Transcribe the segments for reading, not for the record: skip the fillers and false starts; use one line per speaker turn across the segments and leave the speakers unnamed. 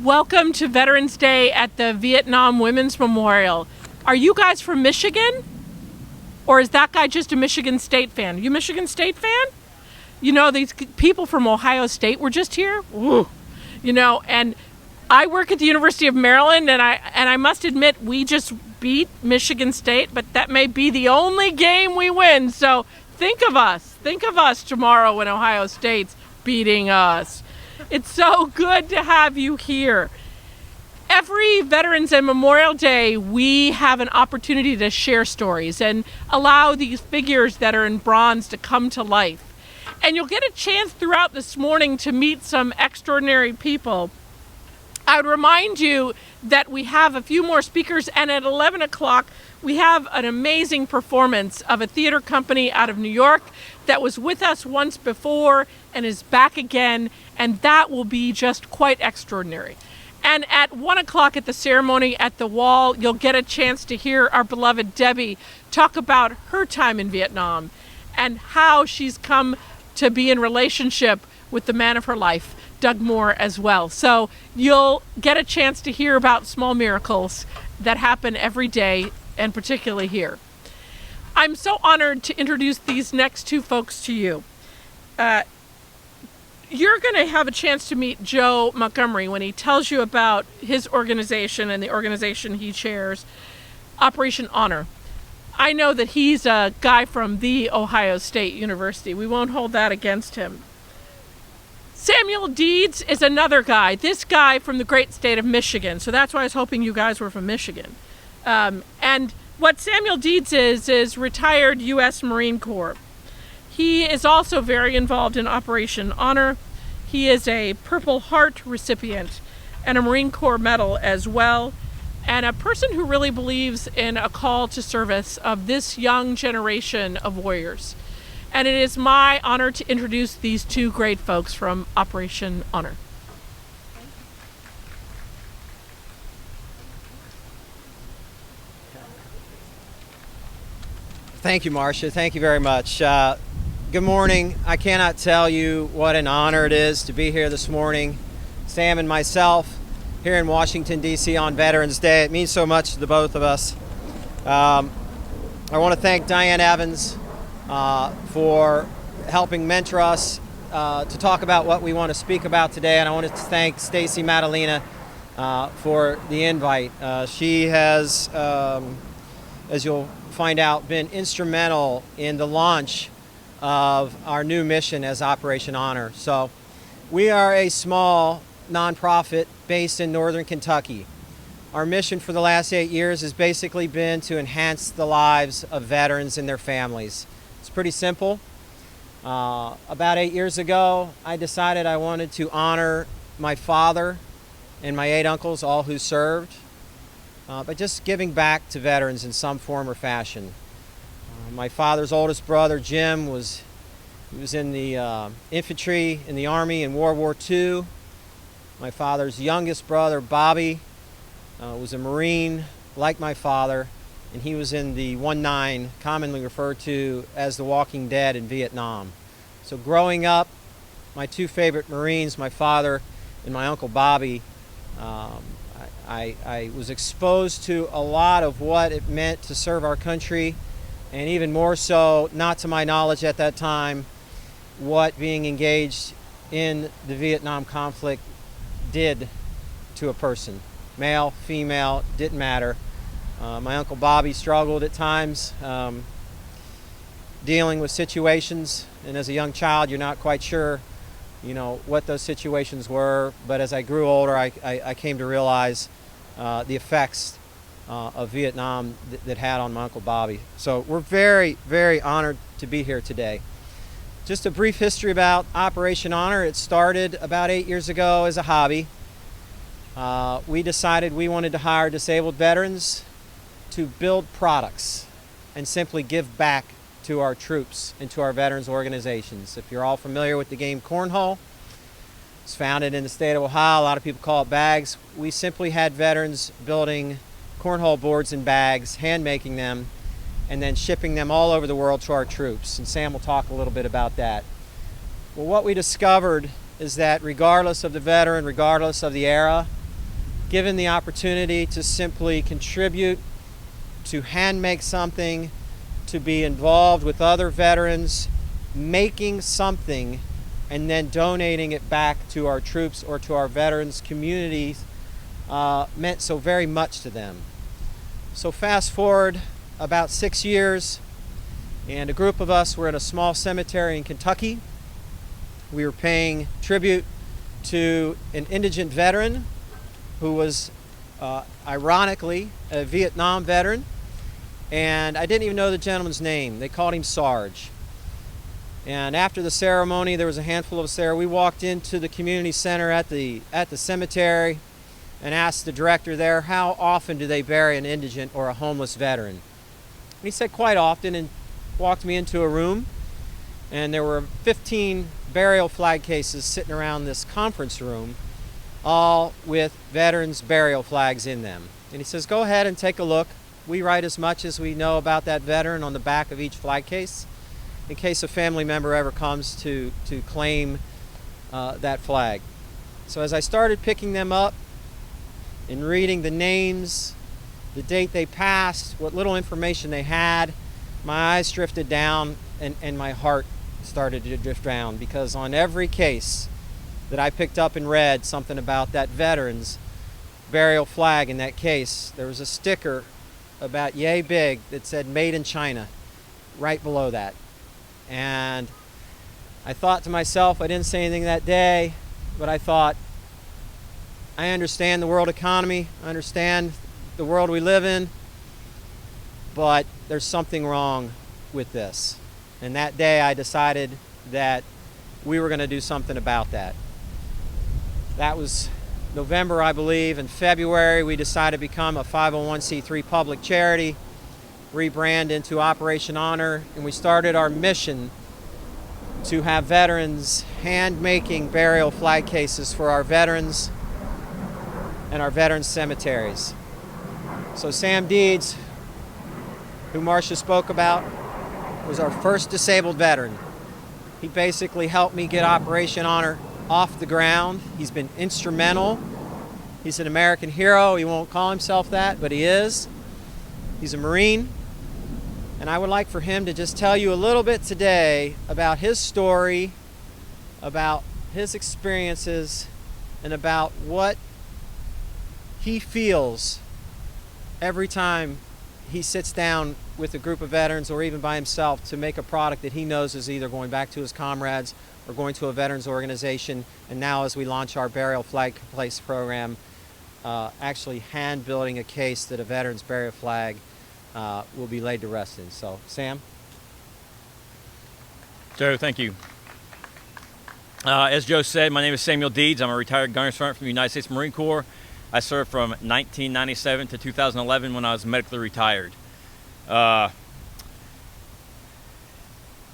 Welcome to Veterans Day at the Vietnam Women's Memorial. Are you guys from Michigan? Or is that guy just a Michigan State fan? You Michigan State fan? You know, these people from Ohio State were just here. Ooh. You know, and I work at the University of Maryland, and I must admit we just beat Michigan State, but that may be the only game we win. So think of us tomorrow when Ohio State's beating us. It's so good to have you here. Every Veterans and Memorial Day, we have an opportunity to share stories and allow these figures that are in bronze to come to life. And you'll get a chance throughout this morning to meet some extraordinary people. I would remind you that we have a few more speakers, and at 11 o'clock, we have an amazing performance of a theater company out of New York that was with us once before and is back again, and that will be just quite extraordinary. And at 1 o'clock at the ceremony at the wall, you'll get a chance to hear our beloved Debbie talk about her time in Vietnam and how she's come to be in relationship with the man of her life, Doug Moore, as well. So you'll get a chance to hear about small miracles that happen every day, and particularly here. I'm so honored to introduce these next two folks to you. You're going to have a chance to meet Joe Montgomery when he tells you about his organization and the organization he chairs, Operation Honor. I know that he's a guy from the Ohio State University. We won't hold that against him. Samuel Deeds is another guy, this guy from the great state of Michigan. So that's why I was hoping you guys were from Michigan. And what Samuel Deeds is retired U.S. Marine Corps. He is also very involved in Operation Honor. He is a Purple Heart recipient and a Marine Corps medal as well, and a person who really believes in a call to service of this young generation of warriors. And it is my honor to introduce these two great folks from Operation Honor.
Thank you, Marcia. Thank you very much. Good morning. I cannot tell you what an honor it is to be here this morning. Sam and myself here in Washington, D.C. on Veterans Day. It means so much to the both of us. I want to thank Diane Evans for helping mentor us to talk about what we want to speak about today. And I want to thank Stacy Madalena for the invite. She has, as you'll find out, been instrumental in the launch of our new mission as Operation Honor. So we are a small nonprofit based in northern Kentucky. Our mission for the last 8 years has basically been to enhance the lives of veterans and their families. It's pretty simple. About 8 years ago, I decided I wanted to honor my father and my 8 uncles, all who served, by just giving back to veterans in some form or fashion. My father's oldest brother, Jim, was in the infantry in the Army in World War II. My father's youngest brother, Bobby, was a Marine like my father, and he was in the 1-9, commonly referred to as the Walking Dead in Vietnam. So growing up, my two favorite Marines, my father and my Uncle Bobby, I was exposed to a lot of what it meant to serve our country, and even more so, not to my knowledge at that time, what being engaged in the Vietnam conflict did to a person. Male, female, didn't matter. My Uncle Bobby struggled at times dealing with situations, and as a young child you're not quite sure what those situations were, but as I grew older I came to realize the effects of Vietnam that had on my Uncle Bobby. So we're very, very honored to be here today. Just a brief history about Operation Honor. It started about 8 years ago as a hobby. We decided we wanted to hire disabled veterans to build products and simply give back to our troops and to our veterans organizations. If you're all familiar with the game cornhole, it's founded in the state of Ohio. A lot of people call it bags. We simply had veterans building cornhole boards and bags, hand making them, and then shipping them all over the world to our troops. And Sam will talk a little bit about that. Well, what we discovered is that regardless of the veteran, regardless of the era, given the opportunity to simply contribute, to hand make something, to be involved with other veterans, making something and then donating it back to our troops or to our veterans communities meant so very much to them. So fast forward about 6 years, and a group of us were in a small cemetery in Kentucky. We were paying tribute to an indigent veteran who was ironically a Vietnam veteran, and I didn't even know the gentleman's name. They called him Sarge. And after the ceremony, there was a handful of us there. We walked into the community center at the cemetery and asked the director there, how often do they bury an indigent or a homeless veteran? And he said quite often, and walked me into a room, and there were 15 burial flag cases sitting around this conference room, all with veterans' burial flags in them. And he says, go ahead and take a look. We write as much as we know about that veteran on the back of each flag case, in case a family member ever comes to claim that flag. So as I started picking them up and reading the names, the date they passed, what little information they had, my eyes drifted down and my heart started to drift down, because on every case that I picked up and read something about that veteran's burial flag in that case, there was a sticker about yay big that said "Made in China" right below that. And I thought to myself, I didn't say anything that day, but I thought, I understand the world economy, I understand the world we live in, but there's something wrong with this. And that day I decided that we were going to do something about that. That was November, I believe. In February, we decided to become a 501c3 public charity, rebrand into Operation Honor, and we started our mission to have veterans hand-making burial flag cases for our veterans and our veterans cemeteries. So Sam Deeds, who Marcia spoke about, was our first disabled veteran. He basically helped me get Operation Honor off the ground. He's been instrumental. He's an American hero. He won't call himself that, but he is. He's a Marine. And I would like for him to just tell you a little bit today about his story, about his experiences, and about what he feels every time he sits down with a group of veterans or even by himself to make a product that he knows is either going back to his comrades or going to a veterans organization. And now as we launch our burial flag place program, actually hand building a case that a veteran's burial flag will be laid to rest in. So, Sam?
Joe, thank you. As Joe said, my name is Samuel Deeds. I'm a retired gunner sergeant from the United States Marine Corps. I served from 1997 to 2011 when I was medically retired. Joining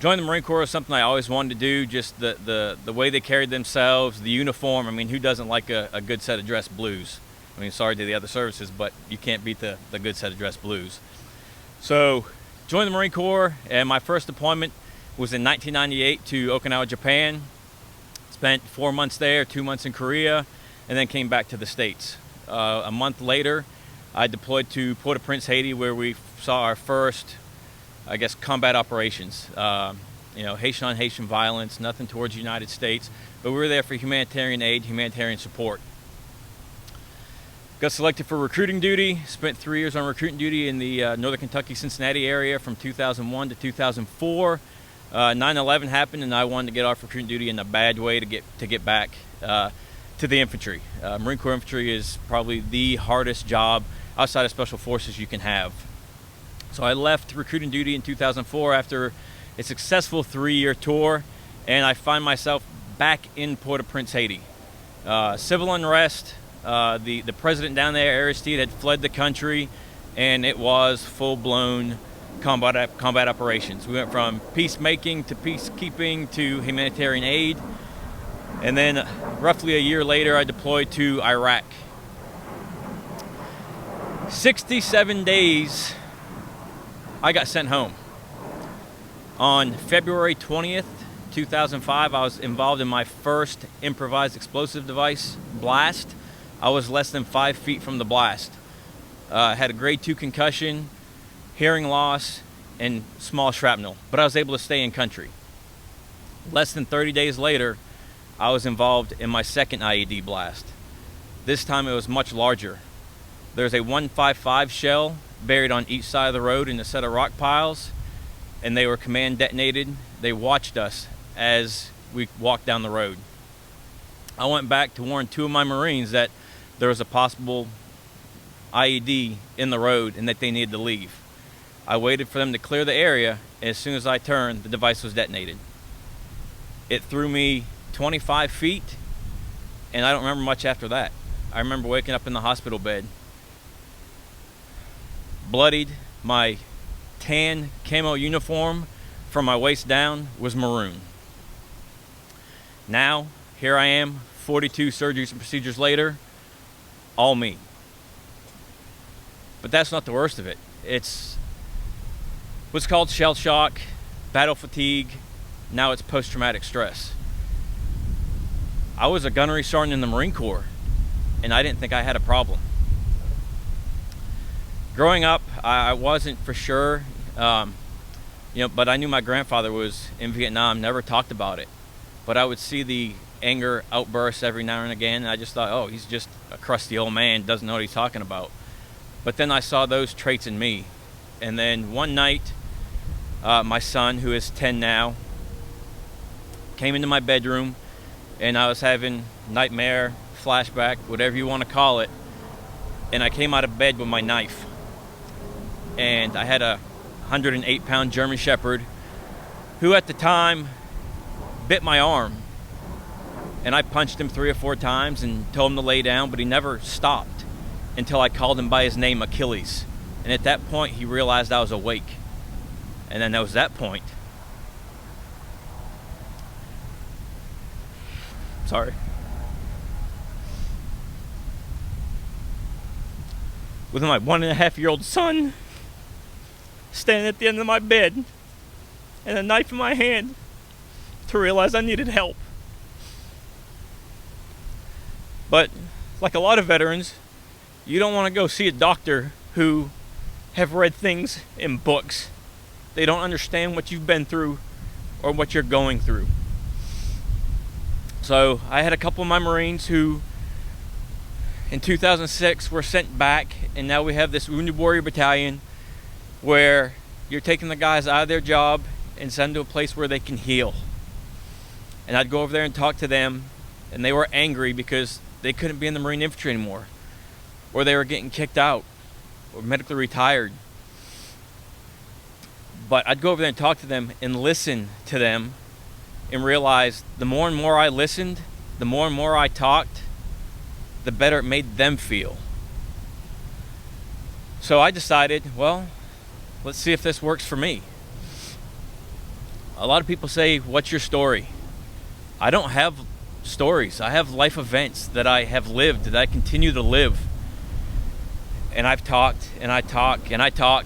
the Marine Corps is something I always wanted to do, just the way they carried themselves, the uniform. I mean, who doesn't like a good set of dress blues? I mean, sorry to the other services, but you can't beat the good set of dress blues. So, joined the Marine Corps, and my first deployment was in 1998 to Okinawa, Japan. Spent 4 months there, 2 months in Korea, and then came back to the States. A month later, I deployed to Port-au-Prince, Haiti, where we saw our first, I guess, combat operations. Haitian-on-Haitian violence, nothing towards the United States, but we were there for humanitarian aid, humanitarian support. Got selected for recruiting duty, spent 3 years on recruiting duty in the northern Kentucky, Cincinnati area from 2001 to 2004. 9/11 happened, and I wanted to get off recruiting duty in a bad way to get back to the infantry. Marine Corps infantry is probably the hardest job outside of special forces you can have. So I left recruiting duty in 2004 after a successful 3-year tour, and I find myself back in Port-au-Prince, Haiti. Civil unrest. The president down there, Aristide, had fled the country, and it was full-blown combat operations. We went from peacemaking to peacekeeping to humanitarian aid, and then roughly a year later I deployed to Iraq. 67 days I got sent home. On February 20th, 2005, I was involved in my first improvised explosive device blast. I was less than 5 feet from the blast. Had a grade 2 concussion, hearing loss, and small shrapnel, but I was able to stay in country. Less than 30 days later, I was involved in my second IED blast. This time it was much larger. There's a 155 shell buried on each side of the road in a set of rock piles, and they were command detonated. They watched us as we walked down the road. I went back to warn 2 of my Marines that there was a possible IED in the road and that they needed to leave. I waited for them to clear the area, and as soon as I turned, the device was detonated. It threw me 25 feet, and I don't remember much after that. I remember waking up in the hospital bed, bloodied. My tan camo uniform from my waist down was maroon. Now, here I am, 42 surgeries and procedures later, all me. But that's not the worst of it. It's what's called shell shock, battle fatigue, now it's post-traumatic stress. I was a gunnery sergeant in the Marine Corps, and I didn't think I had a problem. Growing up, I wasn't for sure, but I knew my grandfather was in Vietnam, never talked about it. But I would see the anger outbursts every now and again, and I just thought, oh, he's just a crusty old man, doesn't know what he's talking about. But then I saw those traits in me. And then one night, my son, who is 10 now, came into my bedroom, and I was having nightmare, flashback, whatever you want to call it, and I came out of bed with my knife. And I had a 108-pound German Shepherd who at the time bit my arm, and I punched him 3 or 4 times and told him to lay down, but he never stopped until I called him by his name, Achilles. And at that point, he realized I was awake. And then that was that point. Sorry. With my 1.5-year-old son standing at the end of my bed and a knife in my hand, to realize I needed help. But like a lot of veterans, you don't want to go see a doctor who have read things in books. They don't understand what you've been through or what you're going through. So I had a couple of my Marines who in 2006 were sent back, and now we have this Wounded Warrior Battalion where you're taking the guys out of their job and send them to a place where they can heal. And I'd go over there and talk to them, and they were angry because they couldn't be in the Marine Infantry anymore, or they were getting kicked out or medically retired. But I'd go over there and talk to them and listen to them and realize the more and more I listened, the more and more I talked, the better it made them feel. So I decided, well, let's see if this works for me. A lot of people say, what's your story? I don't have stories. I have life events that I have lived, that I continue to live. And I've talked, and I talk, and I talk,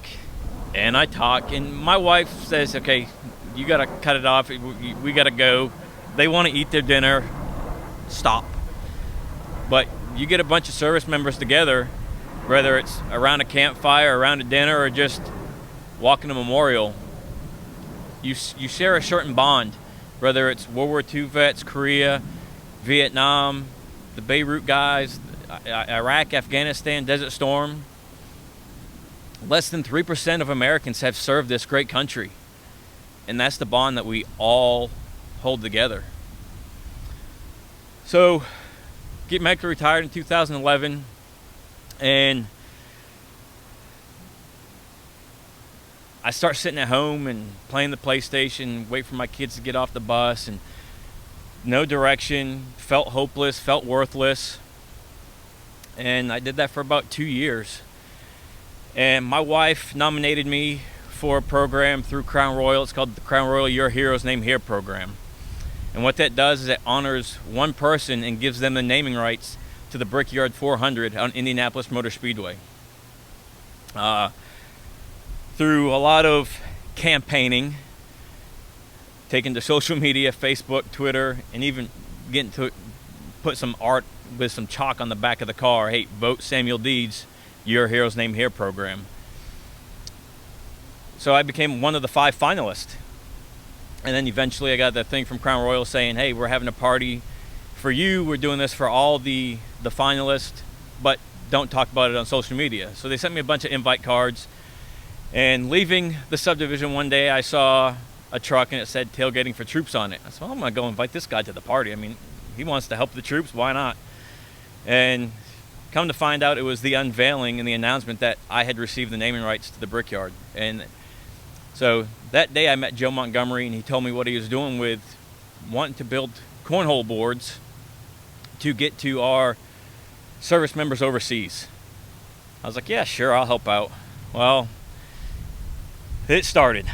and I talk. And my wife says, okay, you got to cut it off. We got to go. They want to eat their dinner. Stop. But you get a bunch of service members together, whether it's around a campfire, around a dinner, or just walking a memorial, you share a certain bond. Whether it's World War II vets, Korea, Vietnam, the Beirut guys, Iraq, Afghanistan, Desert Storm. Less than 3% of Americans have served this great country. And that's the bond that we all hold together. So, get medically retired in 2011, and I start sitting at home and playing the PlayStation, wait for my kids to get off the bus, and no direction, felt hopeless, felt worthless. And I did that for about 2 years. And my wife nominated me for a program through Crown Royal. It's called the Crown Royal Your Hero's Name Here program. And what that does is it honors one person and gives them the naming rights to the Brickyard 400 on Indianapolis Motor Speedway. Through a lot of campaigning, taking to social media, Facebook, Twitter, and even getting to put some art with some chalk on the back of the car, hey, vote Samuel Deeds, Your Hero's Name Here program. So I became one of the 5 finalists. And then eventually I got the thing from Crown Royal saying, hey, we're having a party for you. We're doing this for all the finalists, but don't talk about it on social media. So they sent me a bunch of invite cards. And leaving the subdivision one day, I saw a truck and it said tailgating for troops on it. I said, well, I'm going to go invite this guy to the party. I mean, he wants to help the troops. Why not? And come to find out, it was the unveiling and the announcement that I had received the naming rights to the Brickyard. And so that day I met Joe Montgomery, and he told me what he was doing with wanting to build cornhole boards to get to our service members overseas. I was like, yeah, sure, I'll help out. Well, it started.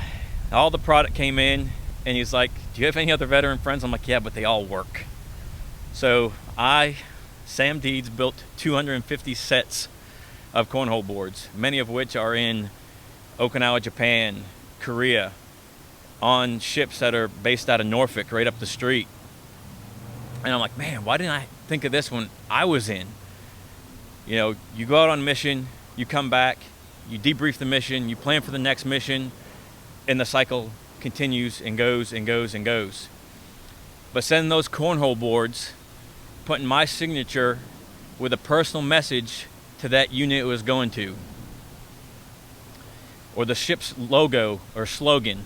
All the product came in, and he's like, do you have any other veteran friends? I'm like, yeah, but they all work. So Sam Deeds, built 250 sets of cornhole boards, many of which are in Okinawa, Japan, Korea, on ships that are based out of Norfolk, right up the street. And I'm like, man, why didn't I think of this when I was in? You know, you go out on mission, you come back, you debrief the mission, you plan for the next mission, and the cycle continues and goes and goes and goes. But sending those cornhole boards, putting my signature with a personal message to that unit it was going to, or the ship's logo or slogan,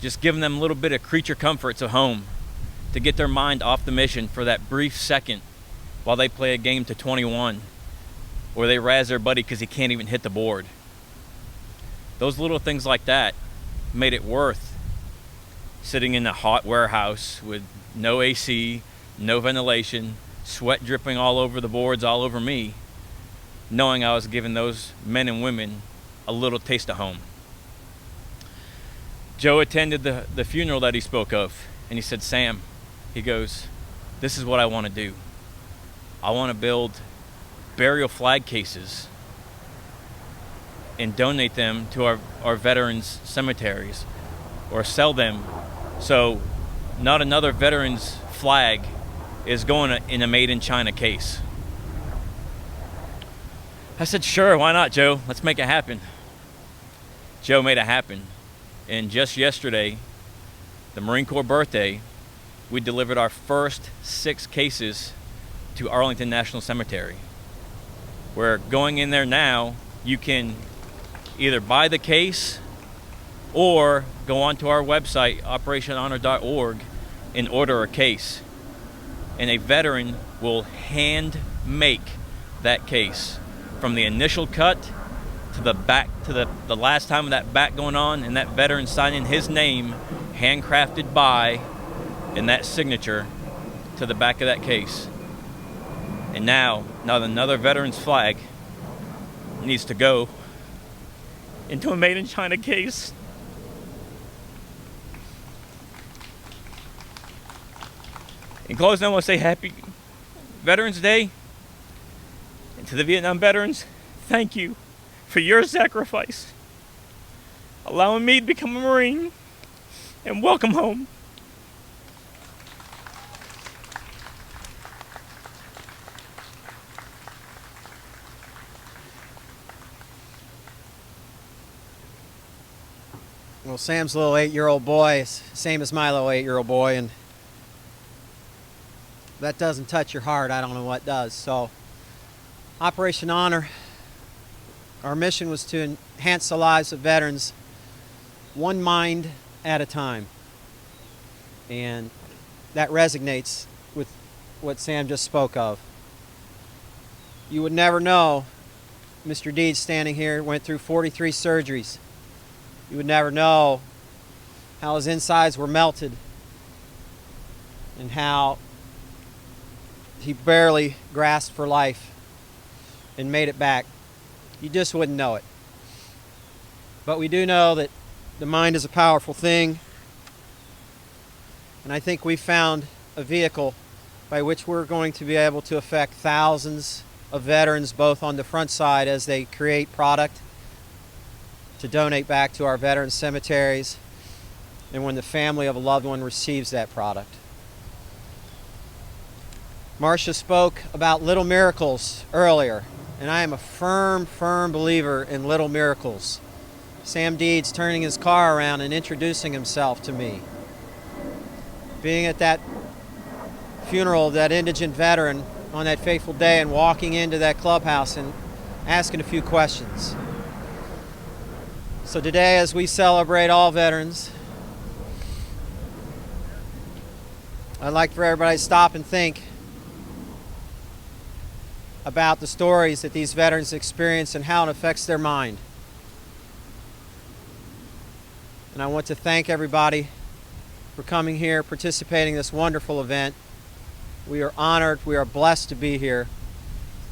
just giving them a little bit of creature comforts of home to get their mind off the mission for that brief second while they play a game to 21, or they razz their buddy because he can't even hit the board. Those little things like that made it worth sitting in a hot warehouse with no AC, no ventilation, sweat dripping all over the boards, all over me, knowing I was giving those men and women a little taste of home. Joe attended the funeral that he spoke of, and he said, Sam, he goes, this is what I want to do. I want to build burial flag cases and donate them to our veterans' cemeteries, or sell them so not another veteran's flag is going in a made-in-China case. I said, sure, why not, Joe? Let's make it happen. Joe made it happen. And just yesterday, the Marine Corps birthday, we delivered our first 6 cases to Arlington National Cemetery. We're going in there now. You can either buy the case or go onto our website, operationhonor.org, and order a case. And a veteran will hand make that case, from the initial cut to the back, to the last time of that back going on, and that veteran signing his name, handcrafted by, and that signature to the back of that case. And now another veteran's flag needs to go into a made-in-China case. In closing, I want to say happy Veterans Day. And to the Vietnam veterans, thank you for your sacrifice, allowing me to become a Marine, and welcome home.
Well, Sam's little 8-year-old boy is same as my little 8-year-old boy, and if that doesn't touch your heart, I don't know what does. So, Operation Honor, our mission was to enhance the lives of veterans one mind at a time. And that resonates with what Sam just spoke of. You would never know, Mr. Deeds standing here went through 43 surgeries. You would never know how his insides were melted and how he barely grasped for life and made it back. You just wouldn't know it. But we do know that the mind is a powerful thing, and I think we found a vehicle by which we're going to be able to affect thousands of veterans, both on the front side as they create product to donate back to our veterans cemeteries, and when the family of a loved one receives that product. Marcia spoke about little miracles earlier, and I am a firm believer in little miracles. Sam Deeds turning his car around and introducing himself to me. Being at that funeral of that indigent veteran on that fateful day and walking into that clubhouse and asking a few questions. So today, as we celebrate all veterans, I'd like for everybody to stop and think about the stories that these veterans experience and how it affects their mind. And I want to thank everybody for coming here, participating in this wonderful event. We are honored, we are blessed to be here.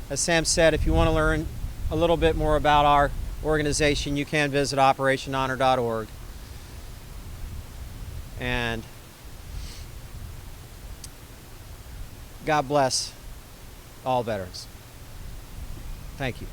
As Sam said, if you want to learn a little bit more about our organization, you can visit operationhonor.org. And God bless all veterans. Thank you.